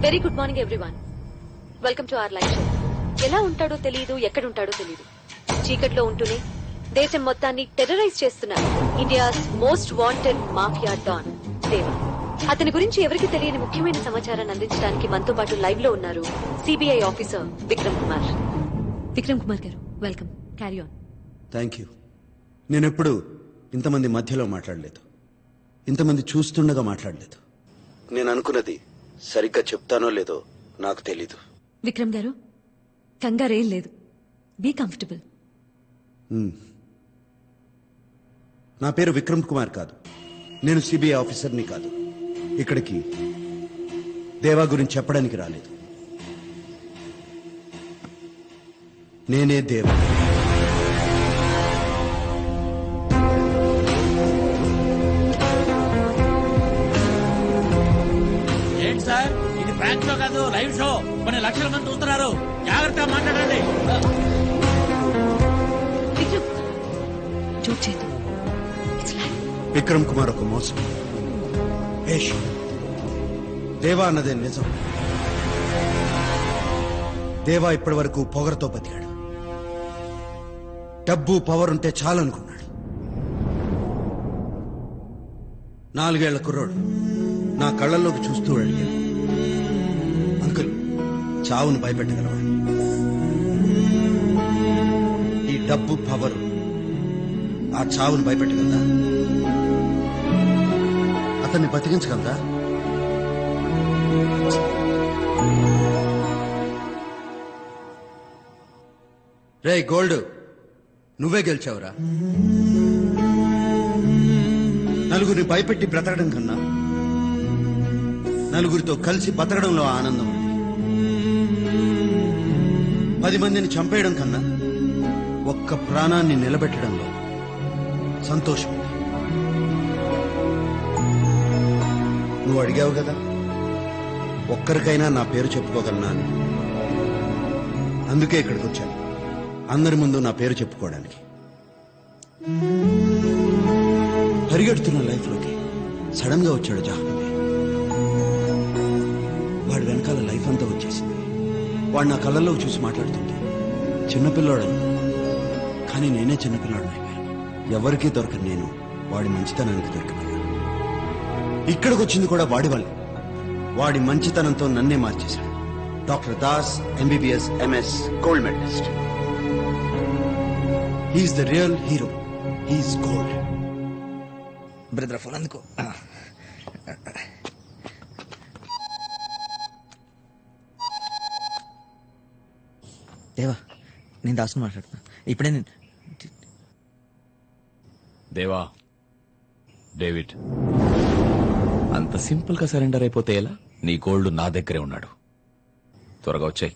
Very good morning everyone. Welcome to our live show. ఎలా ఉంటాడో తెలియదు, ఎక్కడుంటాడో తెలియదు. చీకట్లో ఉంటూనే దేశం మొత్తాన్ని టెర్రరైజ్ చేస్తున్న India's most wanted mafia don Deva. అతని గురించి ఎవరికి తెలియని ముఖ్యమైన సమాచారాన్ని అందించడానికి మనతో పాటు లైవ్ లో ఉన్నారు సిబిఐ ఆఫీసర్ విక్రమ్ కుమార్. విక్రమ్ కుమార్ గారు, welcome. Carry on. Thank you. నేనెప్పుడు ఇంతమంది మధ్యలో మాట్లాడలేదు, ఇంతమంది చూస్తుండగా మాట్లాడలేదు. నేను అనుకున్నది సరిగ్గా చెప్తానో లేదో నాకు తెలీదు. విక్రమ్ గారు, కంగారేం లేదు, బీ కంఫర్టబుల్. నా పేరు విక్రమ్ కుమార్ కాదు, నేను సిబిఐ ఆఫీసర్ని కాదు. ఇక్కడికి దేవా గురించి చెప్పడానికి రాలేదు. నేనే దేవా. ఏంటి సార్, ఇది ప్రాంక్ షో కాదు, లైవ్ షో. కొన్ని లక్షల మంది చూస్తున్నారు, జాగ్రత్తగా మాట్లాడండి. విక్రమ్, జోక్ చేయదు. విక్రమ్ కుమార్ ఒక మోసం. దేవా అన్నదే నిజం. దేవా ఇప్పటి వరకు పొగరతో బతికాడు. డబ్బు పవర్ ఉంటే చాలనుకున్నాడు. 4 ఏళ్ల కుర్రోడు నా కళ్ళల్లోకి చూస్తూ అడిగాడు, అంకుల్, చావును భయపెట్టగలవా? ఈ డబ్బు పవర్ ఆ చావును భయపెట్టగలదా? అతన్ని బతికించగలదా? రే గోల్డ్, నువ్వే గెలిచావురా. నలుగురిని భయపెట్టి బ్రతకడం కన్నా నలుగురితో కలిసి బతకడంలో ఆనందం ఉంది. 10 మందిని చంపేయడం కన్నా ఒక్క ప్రాణాన్ని నిలబెట్టడంలో సంతోషం ఉంది. నువ్వు అడిగావు కదా, ఒక్కరికైనా నా పేరు చెప్పుకోగలనా అని. అందుకే ఇక్కడికి వచ్చాను, అందరి ముందు నా పేరు చెప్పుకోవడానికి. పరిగెడుతున్న లైఫ్లోకి సడన్ గా వచ్చాడు జాహ్నవి. వాడి వెనకాల లైఫ్ అంతా వచ్చేసింది. వాడు నా కళ్ళల్లోకి చూసి మాట్లాడుతుంటే చిన్నపిల్లాడని, కానీ నేనే చిన్నపిల్లాడని అయిపోయాను. ఎవరికీ దొరకని నేను వాడి మంచితనానికి దొరికిపోయాను. ఇక్కడికి వచ్చింది కూడా వాడి వల్లే. వాడి మంచితనంతో నన్నే మార్చేశాడు. Doctor Das, MBBS, MS, gold medalist. He's the real hero. He's gold. Brother, phone అందుకో. దేవా, నేను దాసుని మాట్లాడుతున్నా. ఇప్పుడే నేను దేవా, డేవిడ్, అంత సింపుల్ గా సరెండర్ అయిపోతే ఎలా? నీ గోల్డ్ నా దగ్గరే ఉన్నాడు. త్వరగా వచ్చాయి.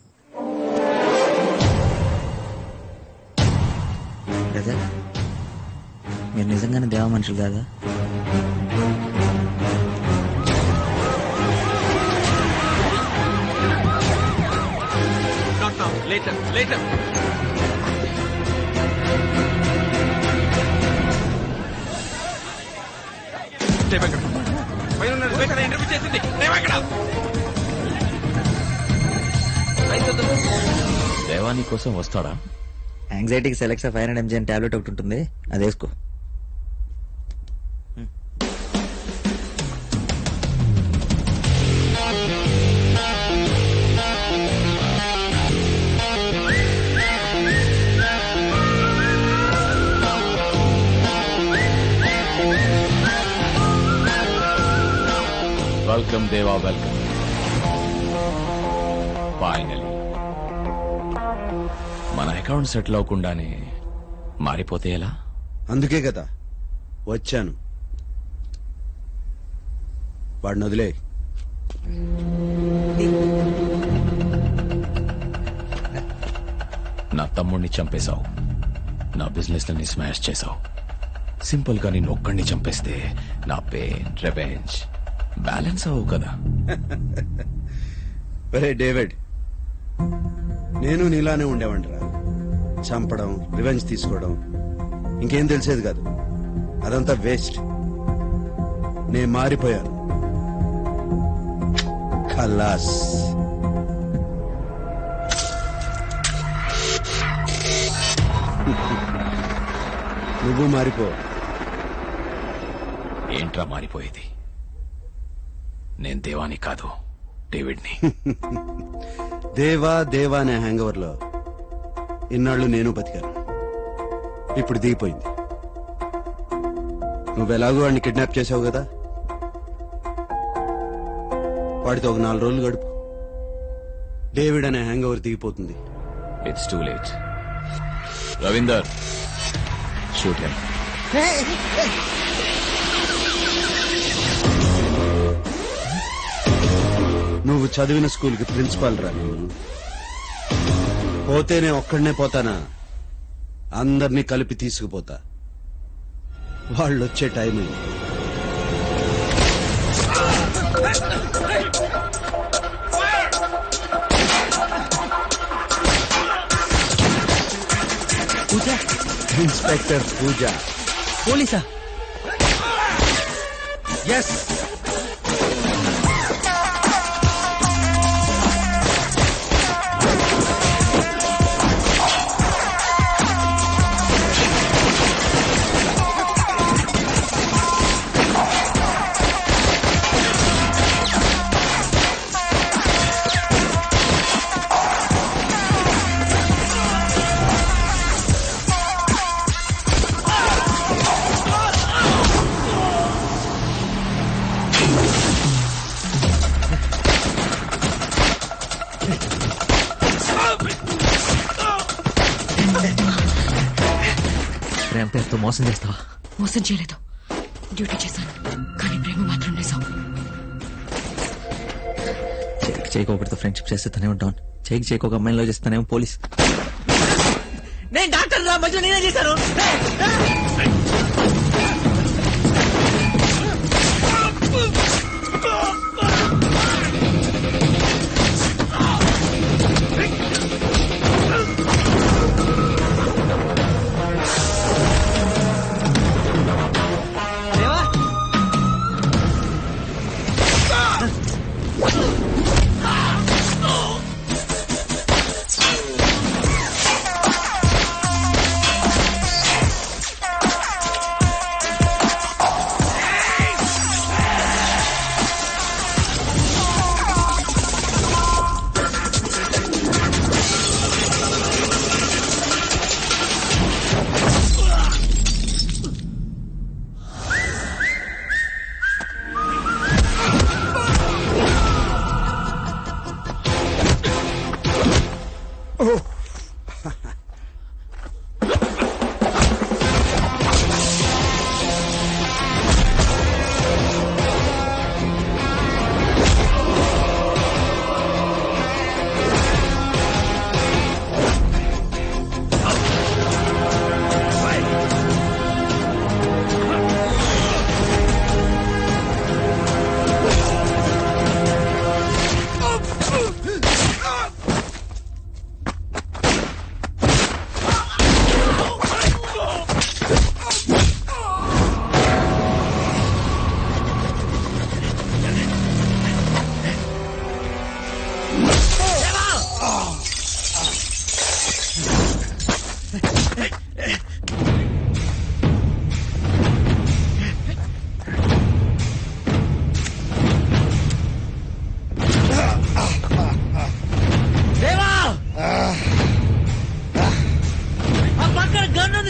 బ్రదర్, మీరు నిజంగానే దేవా మనుషులు కాదా? దేవా నీ కోసం వస్తాడా? యాంగ్జైటీకి సెలెక్సా 500 mg టాబ్లెట్ ఒకటి ఉంటుంది, అది వేసుకో. వెల్కమ్ దేవా, వెల్కమ్. ఫైనలీ మన అకౌంట్ సెటిల్ అవ్వకుండానే మారిపోతే ఎలా? అందుకే కదా వచ్చాను. వాడిని వదిలే. నా తమ్ముడిని చంపేశావు, నా బిజినెస్ ని స్మాష్ చేశావు. సింపుల్ గా నేను ఒక్కడిని చంపేస్తే నా పెయిన్, రివెంజ్ బ్యాలెన్స్ అవ్వవు కదా. ఒరే డేవిడ్, నేను నీలానే ఉండేవంటరా. చంపడం, రివెంజ్ తీసుకోవడం, ఇంకేం తెలిసేది కాదు. అదంతా వేస్ట్. నేను మారిపోయాను. ఖలాస్. నువ్వు మారిపో. ఏంట్రా మారిపోయేది? నేను దేవాని కాదు, డేవిడ్ని. దేవా దేవా అనే హ్యాంగ్ ఓవర్ లో ఇన్నాళ్ళు నేను బతికాను. ఇప్పుడు దిగిపోయింది. నువ్వెలాగో వాడిని కిడ్నాప్ చేసావు కదా, వాడితో ఒక 4 రోజులు గడుపు. డేవిడ్ అనే హ్యాంగ్ ఓవర్ దిగిపోతుంది. It's too late. Ravinder, shoot him. నువ్వు చదివిన స్కూల్కి ప్రిన్సిపాల్ రా. పోతేనే ఒక్కడనే పోతానా, అందరినీ కలిపి తీసుకుపోతా. వాళ్ళు వచ్చే టైం అయింది. ఇన్స్పెక్టర్ పూజ. పోలీసా? ఎస్. ప్రేమ పేరుతో మోసం చేస్తావా? మోసం చేయలేదు, డ్యూటీ చేశాను. కానీ ప్రేమ మాత్రం నిజం. చేయకొకటితో ఫ్రెండ్షిప్ చేస్తే తనే ఉంటాను, చేయకొక అమ్మాయిలో చేస్తానేమో పోలీస్. నేను డాక్టర్ రా, మధ్యలో నేనే చేశాను.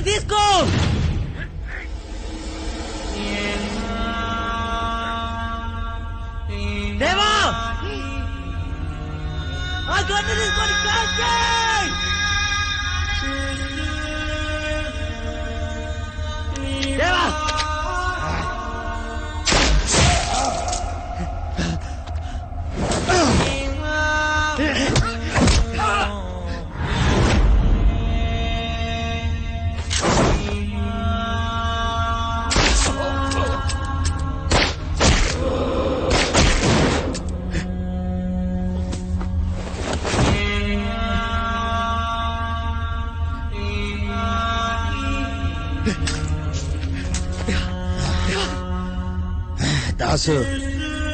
తీసుకో. దేవా, ఆ గన్ను తీసుకొని క్లాస్ చేయి. దేవా, దాసు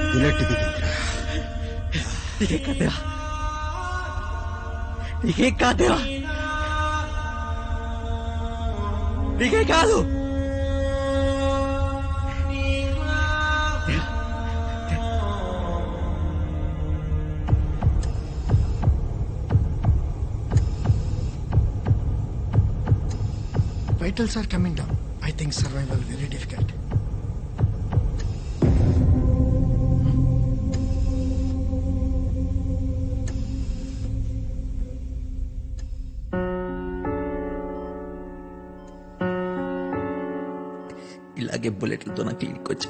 బుల్లెట్ దిగిందిరా. నీకే కాదేవా, నీకే కాదేవా, నీకే కాదు. Vitals are coming down. I think survival very difficult. ఇలాగే బుల్లెట్లతో నా క్లినిక్ వచ్చా.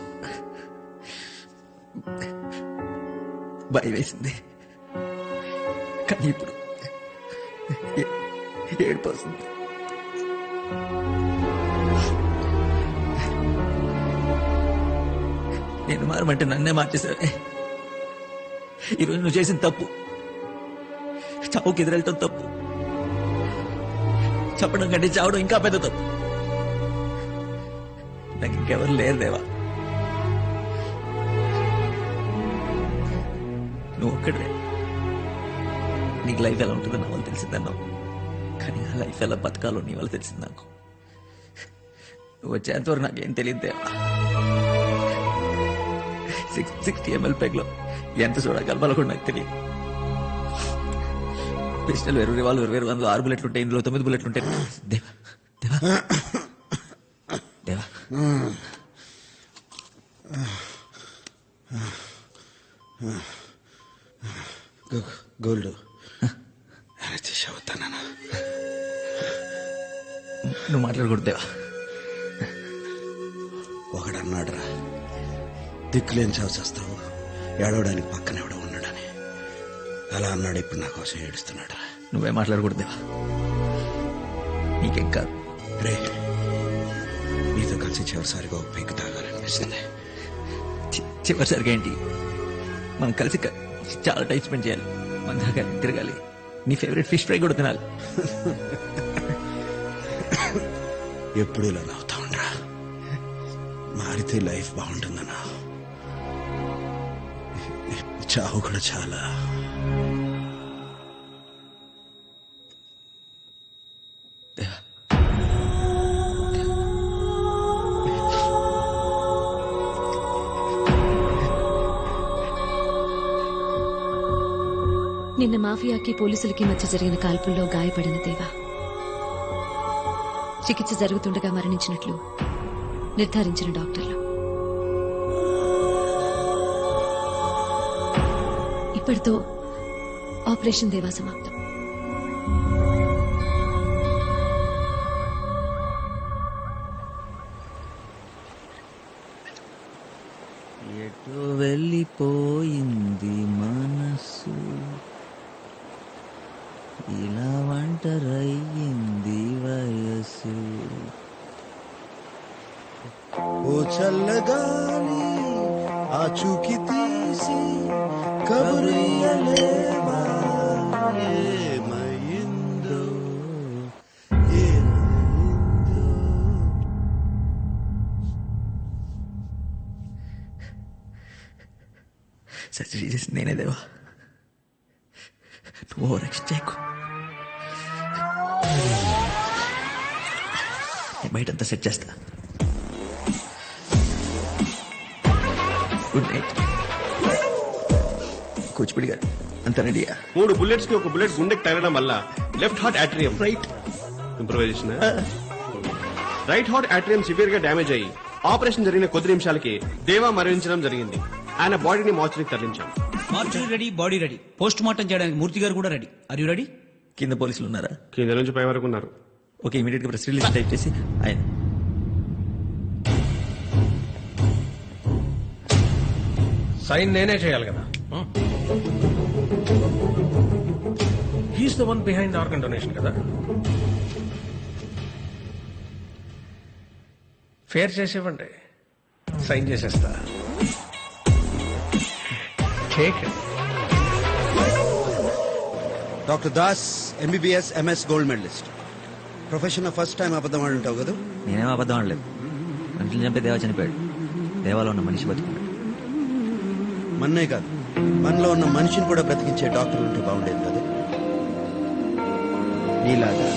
భయం వేసింది, కానీ ఇప్పుడు ఏడుపు వస్తుంది. నేను మారమంటే నన్నే మార్చేసావే. ఈరోజు నువ్వు చేసిన తప్పు, చావుకి ఎదురెళ్ళటం తప్పు, చెప్పడం కంటే చావడం ఇంకా పెద్ద తప్పు. నాకు ఇంకెవరు లేరు దేవా, నువ్వు ఒక్కడే. నీకు లైఫ్ ఎలా ఉంటుందో నా వల్ల తెలిసిందన్నావు, కానీ ఆ లైఫ్ ఎలా బతకాలో నీ వల్ల తెలిసింది నాకు. నువ్వు వచ్చేంతవరకు నాకేం తెలియదు దేవా. 60 ml పెగ్లో ఎంత చూడ కలపాలో కూడా నాకు తెలియదు. పిస్టల్ వేరు, రివాల్వర్ వేరు, అందులో 6 బుల్లెట్లు ఉంటాయి, ఇందులో 9 బుల్లెట్లు ఉంటాయి. దేవా దేవా దేవా, గోల్డ్ అవుతానా? నువ్వు మాట్లాడకూడదు దేవా. ఒకడన్నాడురా, దిక్కులేని చావు చేస్తావు, ఏడవడానికి పక్కన ఎవడో ఉన్నాడని. అలా అన్నాడు, ఇప్పుడు నా కోసం ఏడుస్తున్నాడు. నువ్వే మాట్లాడకూడదు దేవా, నీకేం కాదు. రే, నీతో కలిసి చివరిసారిగా ఒక పెగ్గు తాగాలనిపిస్తుంది. చివరిసరిగా ఏంటి, మనం కలిసి చాలా టైం స్పెండ్ చేయాలి, మన తాగాలి, తిరగాలి, నీ ఫేవరెట్ ఫిష్ ఫ్రై కూడా తినాలి. ఎప్పుడు ఇలా నవ్వుతా ఉండరా, మారితే లైఫ్ బాగుంటుందన్నా. చావు కూడా చాలా. నిన్న మాఫియాకి పోలీసులకి మధ్య జరిగిన కాల్పుల్లో గాయపడిన దేవా చికిత్స జరుగుతుండగా మరణించినట్లు నిర్ధారించిన డాక్టర్లు. ఇప్పటితో ఆపరేషన్ దేవా సమాప్తం. ఎటు వెళ్ళిపోయింది మనసు, ఇలా ఒంటరయ్యింది వయసు. ఓ చల్లగాలి ఆచూకి తీసి కబురియలేవా, ఏమైందో ఏమైందో. సర్జరీ చేసి నేనే దేవా, నువ్వు ఓవరాక్షన్ చేయకు. నేను బయటంతా సెట్ చేస్తా. Good night. కూచిపూడి గారు అంత రెడీయా? 3 బుల్లెట్స్ కి ఒక బుల్లెట్ గుండెకి తగలడం వల్ల left heart atrium right improvisation right heart atrium severe గా డ్యామేజ్ అయ్యి ఆపరేషన్ జరిగిన కొద్ది నిమిషాలకి దేవా మరణించడం జరిగింది. ఆయన బాడీని మార్చురికి తరలించాం. Mortuary ready, body ready, post mortem చేయడానికి మూర్తి గారు కూడా రెడీ. Are you ready? కింద పోలీసులు ఉన్నారా? కింద నుంచి పై వరకు ఉన్నారు. ఓకే, ఇమీడియట్ గా ప్రెస్ రిలీజ్ టైప్ చేసి ఆయన సైన్ నేనే చేయాలి కదా. He's the one behind organ donation కదా. ఫేర్ చేసేవ్వండి, సైన్ చేసేస్తా. Take it. Doctor Das MBBS MS gold medalist. Profession లో ఫస్ట్ టైం అబద్ధం ఆడుంటావు కదా. నేనేం అబద్ధం అనలేదు. మనుషులు చంపే దేవా చనిపోయాడు, దేవాలో ఉన్న మనిషి బతుకున్నాడు. మన్నే కాదు, మనలో ఉన్న మనిషిని కూడా బ్రతికించే డాక్టర్ ఉంటే బాగుండేది కదా నీలాగా.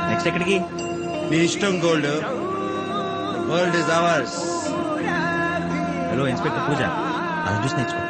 నెక్స్ట్ ఎక్కడికి? మీ ఇష్టం gold. World is ours. Hello inspector Pooja, అది చూసి నేర్చుకో.